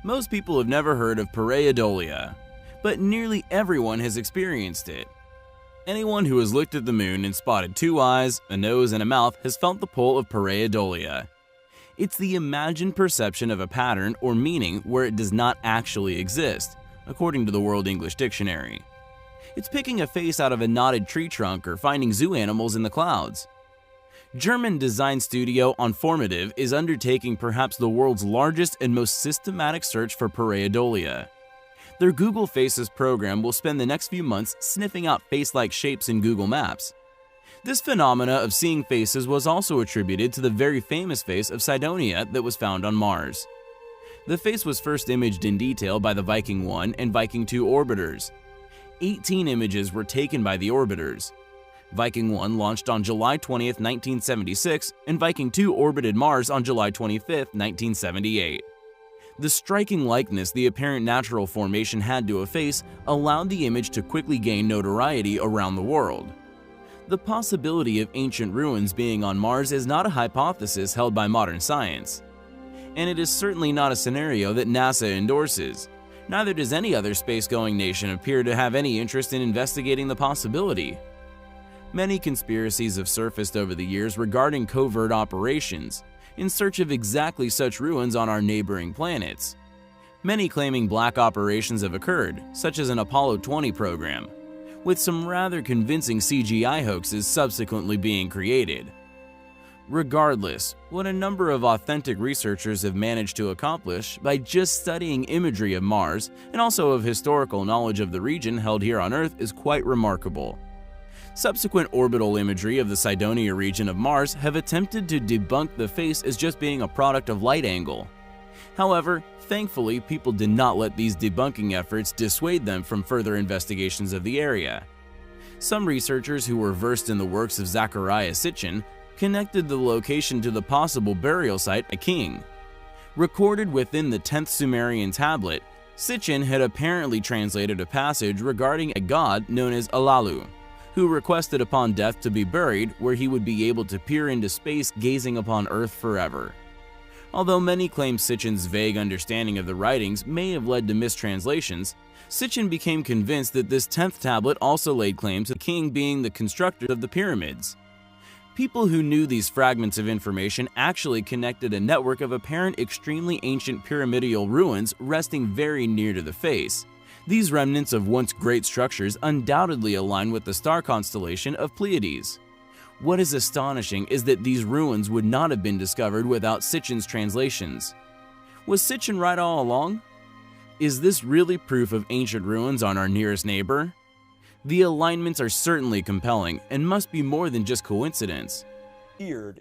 Most people have never heard of pareidolia, but nearly everyone has experienced it. Anyone who has looked at the moon and spotted two eyes, a nose, and a mouth has felt the pull of pareidolia. It's the imagined perception of a pattern or meaning where it does not actually exist, according to the World English Dictionary. It's picking a face out of a knotted tree trunk or finding zoo animals in the clouds. German design studio Onformative is undertaking perhaps the world's largest and most systematic search for pareidolia. Their Google Faces program will spend the next few months sniffing out face-like shapes in Google Maps. This phenomena of seeing faces was also attributed to the very famous face of Cydonia that was found on Mars. The face was first imaged in detail by the Viking 1 and Viking 2 orbiters. 18 images were taken by the orbiters. Viking 1 launched on July 20, 1976, and Viking 2 orbited Mars on July 25, 1978. The striking likeness the apparent natural formation had to a face allowed the image to quickly gain notoriety around the world. The possibility of ancient ruins being on Mars is not a hypothesis held by modern science. And it is certainly not a scenario that NASA endorses. Neither does any other space-going nation appear to have any interest in investigating the possibility. Many conspiracies have surfaced over the years regarding covert operations, in search of exactly such ruins on our neighboring planets. Many claiming black operations have occurred, such as an Apollo 20 program, with some rather convincing CGI hoaxes subsequently being created. Regardless, what a number of authentic researchers have managed to accomplish by just studying imagery of Mars and also of historical knowledge of the region held here on Earth is quite remarkable. Subsequent orbital imagery of the Cydonia region of Mars have attempted to debunk the face as just being a product of light angle. However, thankfully, people did not let these debunking efforts dissuade them from further investigations of the area. Some researchers who were versed in the works of Zecharia Sitchin connected the location to the possible burial site of a king. Recorded within the 10th Sumerian tablet, Sitchin had apparently translated a passage regarding a god known as Alalu, who requested upon death to be buried where he would be able to peer into space gazing upon Earth forever. Although many claim Sitchin's vague understanding of the writings may have led to mistranslations, Sitchin became convinced that this 10th tablet also laid claim to the king being the constructor of the pyramids. People who knew these fragments of information actually connected a network of apparent extremely ancient pyramidal ruins resting very near to the face. These remnants of once great structures undoubtedly align with the star constellation of Pleiades. What is astonishing is that these ruins would not have been discovered without Sitchin's translations. Was Sitchin right all along? Is this really proof of ancient ruins on our nearest neighbor? The alignments are certainly compelling and must be more than just coincidence. Weird